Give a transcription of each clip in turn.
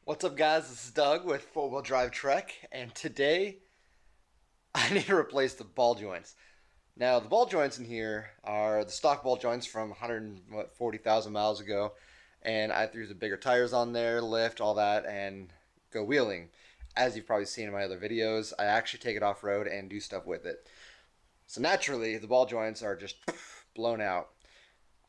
What's up, guys? This is Doug with Four Wheel Drive Trek, and today I need to replace the ball joints. Now, the ball joints in here are the stock ball joints from 140,000 miles ago, and I threw the bigger tires on there, lift, all that, and go wheeling. As you've probably seen in my other videos, I actually take it off road and do stuff with it. So naturally, the ball joints are just blown out.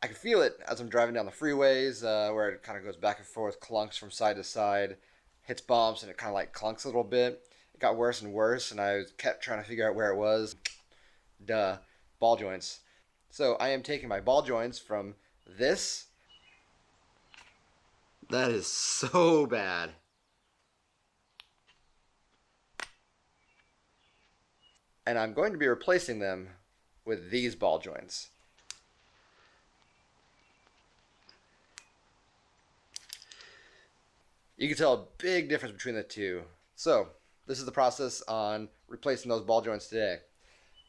I can feel it as I'm driving down the freeways, where it kind of goes back and forth, clunks from side to side, hits bumps, and it kind of like clunks a little bit. It got worse and worse, and I kept trying to figure out where it was. Duh, ball joints. So I am taking my ball joints from this. That is so bad. And I'm going to be replacing them with these ball joints. You can tell a big difference between the two. So, this is the process on replacing those ball joints today.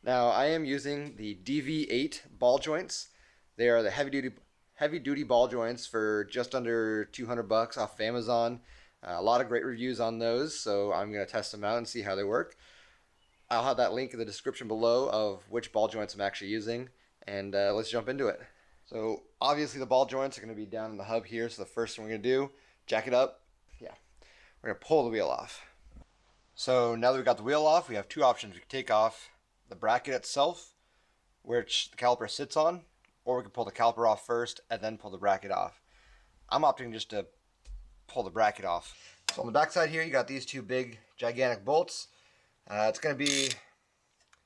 Now, I am using the DV8 ball joints. They are the heavy duty ball joints for just under 200 bucks off of Amazon. A lot of great reviews on those, so I'm going to test them out and see how they work. I'll have that link in the description below of which ball joints I'm actually using, and let's jump into it. So, obviously the ball joints are going to be down in the hub here, so the first thing we're going to do, jack it up. Yeah, we're going to pull the wheel off. So now that we've got the wheel off, we have two options. We can take off the bracket itself, which the caliper sits on, or we can pull the caliper off first and then pull the bracket off. I'm opting just to pull the bracket off. So on the back side here, you got these two big, gigantic bolts. It's going to be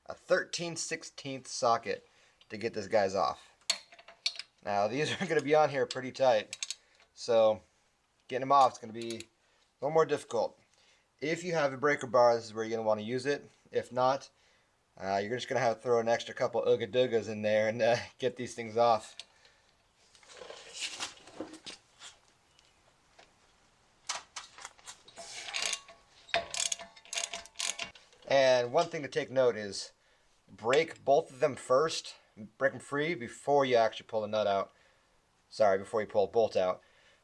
a 13/16 socket to get this guys off. Now these are going to be on here pretty tight, so getting them off is going to be a little more difficult. If you have a breaker bar, this is where you're going to want to use it. If not, you're just going to have to throw an extra couple ooga doogas in there and get these things off. And one thing to take note is break both of them first, break them free before you actually pull the nut out. Sorry, before you pull a bolt out.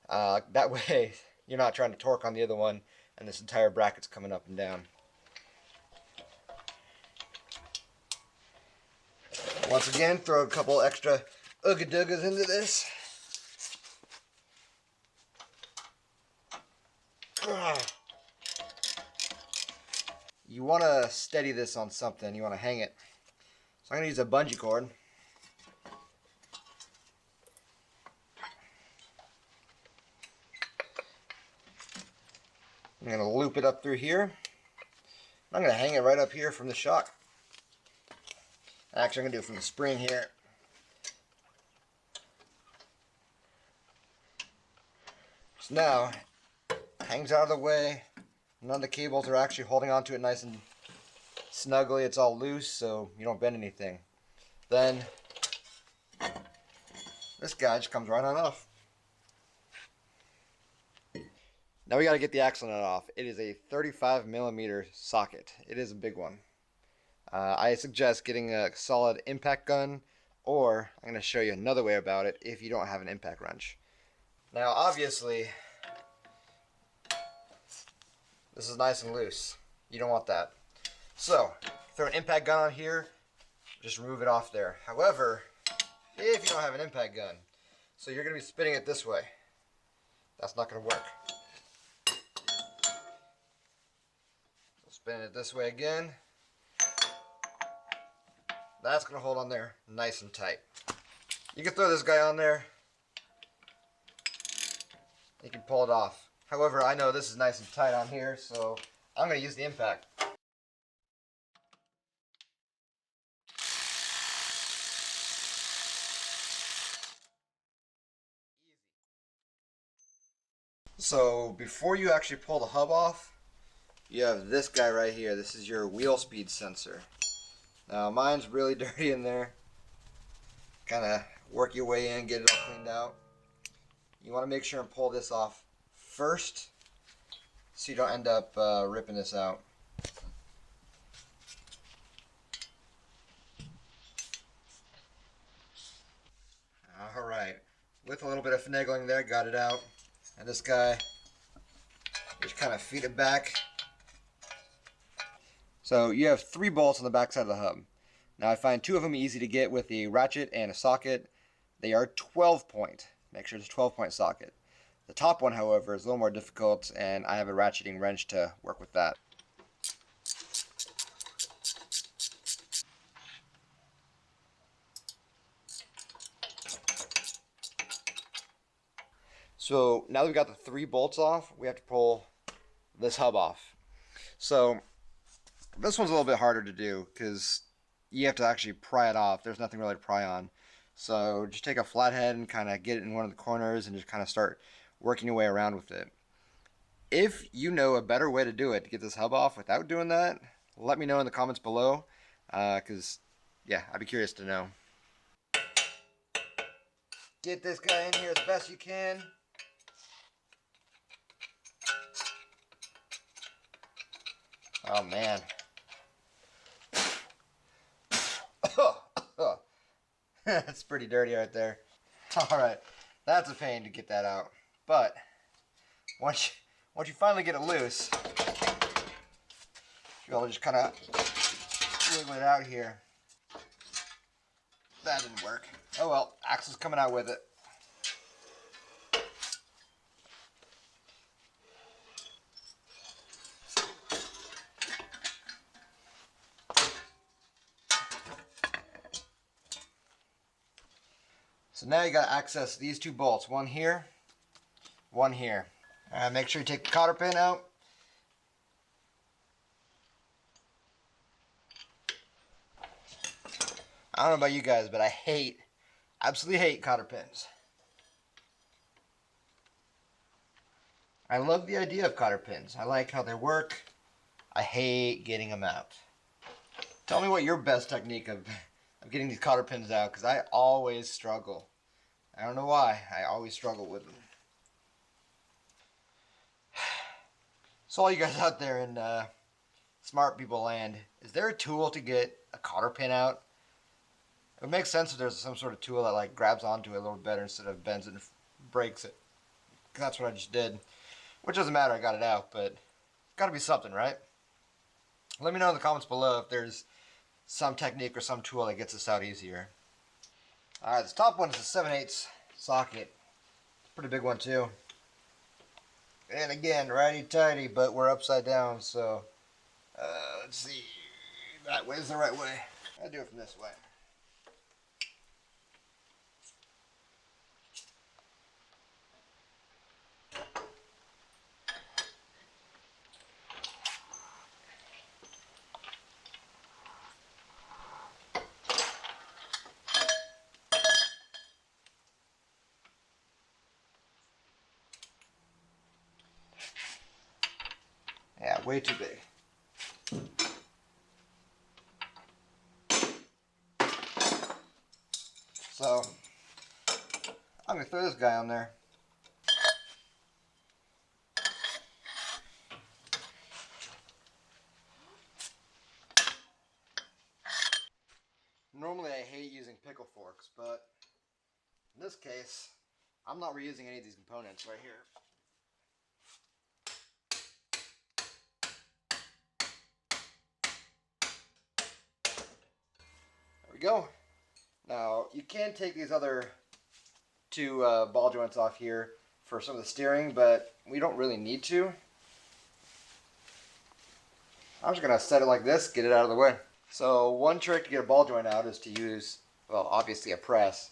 That way you're not trying to torque on the other one and this entire bracket's coming up and down. Once again, throw a couple extra ooga doogas into this. You want to steady this on something. You want to hang it. So I'm going to use a bungee cord. I'm going to loop it up through here. I'm going to hang it right up here from the shock. Actually, I'm going to do it from the spring here. So now, it hangs out of the way. None of the cables are actually holding onto it nice and snugly. It's all loose, so you don't bend anything. Then, this guy just comes right on off. Now we got to get the axle nut off. It is a 35mm socket. It is a big one. I suggest getting a solid impact gun, or I'm going to show you another way about it if you don't have an impact wrench. Now obviously, this is nice and loose. You don't want that. So, throw an impact gun on here, just remove it off there. However, if you don't have an impact gun, so you're going to be spinning it this way. That's not going to work. Spin it this way again. That's going to hold on there nice and tight. You can throw this guy on there. You can pull it off. However, I know this is nice and tight on here, so I'm going to use the impact. So before you actually pull the hub off, you have this guy right here. This is your wheel speed sensor. Now mine's really dirty in there. Kind of work your way in, get it all cleaned out. You want to make sure and pull this off first so you don't end up ripping this out. Alright, with a little bit of finagling there, got it out. And this guy Just kind of feed it back. So you have 3 bolts on the back side of the hub. Now I find 2 of them easy to get with a ratchet and a socket. They are 12 point. Make sure it's a 12 point socket. The top one, however, is a little more difficult, and I have a ratcheting wrench to work with that. So now that we've got the 3 bolts off, we have to pull this hub off. So this one's a little bit harder to do because you have to actually pry it off. There's nothing really to pry on. So just take a flathead and kind of get it in one of the corners and just kind of start working your way around with it. If you know a better way to do it to get this hub off without doing that, let me know in the comments below, because yeah, I'd be curious to know. Get this guy in here as best you can. Oh man. That's pretty dirty right there. Alright, that's a pain to get that out. But once you finally get it loose, you'll just kind of wiggle it out here. That didn't work. Oh well, Axel's coming out with it. So now you got to access these 2 bolts, one here, one here. Make sure you take the cotter pin out. I don't know about you guys, but I absolutely hate cotter pins. I love the idea of cotter pins. I like how they work. I hate getting them out. Tell me what your best technique of getting these cotter pins out, because I always struggle. I don't know why. I always struggle with them. So all you guys out there in smart people land, is there a tool to get a cotter pin out? It would make sense if there's some sort of tool that like grabs onto it a little better instead of bends it and breaks it. That's what I just did. Which doesn't matter, I got it out, but it's got to be something, right? Let me know in the comments below if there's some technique or some tool that gets this out easier. Alright, this top one is a 7/8 socket. Pretty big one too. And again, righty-tighty, but we're upside down, so let's see. That way is the right way. I'll do it from this way. Yeah, way too big. So, I'm going to throw this guy on there. Normally I hate using pickle forks, but in this case, I'm not reusing any of these components right here. There we go. Now, you can take these other 2 ball joints off here for some of the steering, but we don't really need to. I'm just going to set it like this, get it out of the way. So one trick to get a ball joint out is to use, well, obviously a press,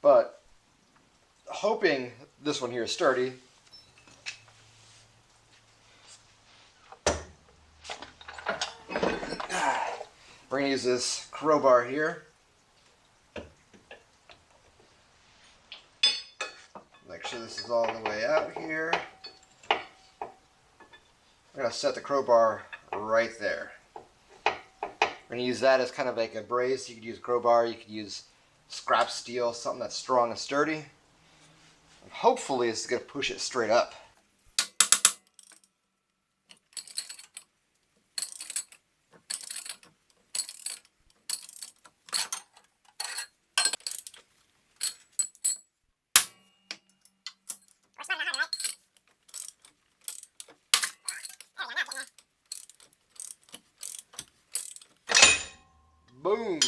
but hoping this one here is sturdy, we're going to use this crowbar here. Make sure this is all the way out here. We're going to set the crowbar right there. We're going to use that as kind of like a brace. You could use a crowbar, you could use scrap steel, something that's strong and sturdy. And hopefully it's going to push it straight up. Boom.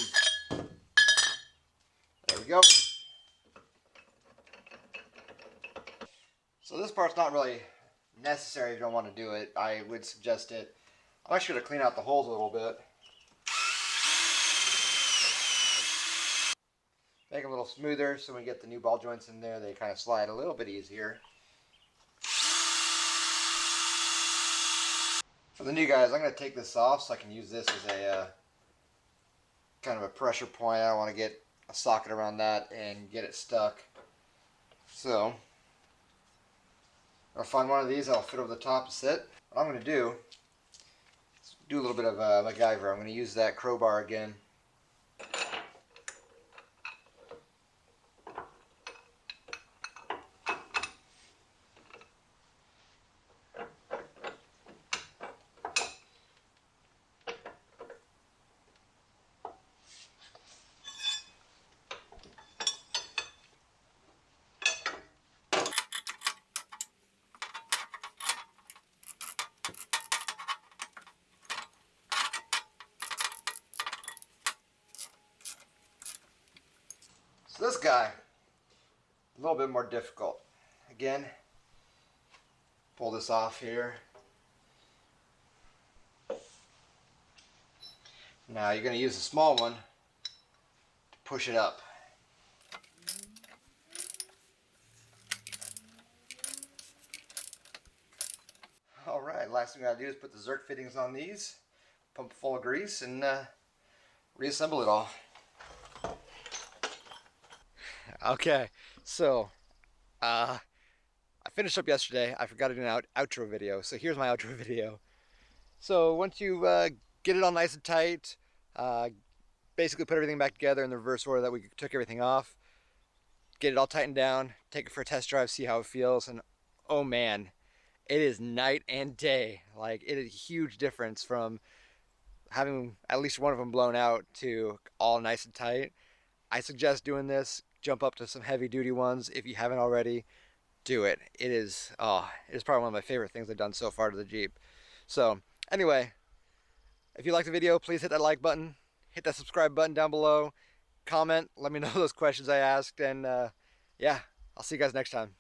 There we go. So this part's not really necessary if you don't want to do it. I would suggest it. I'm actually going to clean out the holes a little bit. Make them a little smoother so when we get the new ball joints in there, they kind of slide a little bit easier. For the new guys, I'm going to take this off so I can use this as a kind of a pressure point. I don't want to get a socket around that and get it stuck. So, I'll find one of these that'll fit over the top and sit. What I'm going to do is do a little bit of MacGyver. I'm going to use that crowbar again. So this guy, a little bit more difficult. Again, pull this off here. Now you're going to use the small one to push it up. Alright, last thing I gotta do is put the Zerk fittings on these, pump it full of grease, and reassemble it all. Okay, so I finished up yesterday. I forgot to do an outro video, so here's my outro video. So once you get it all nice and tight, basically put everything back together in the reverse order that we took everything off, get it all tightened down, take it for a test drive, see how it feels, and oh man, it is night and day. Like, it is a huge difference from having at least one of them blown out to all nice and tight. I suggest doing this. Jump up to some heavy duty ones if you haven't already. Do it. It is probably one of my favorite things I've done so far to the Jeep. So anyway, if you like the video, please hit that like button, hit that subscribe button down below, comment, let me know those questions I asked, and yeah, I'll see you guys next time.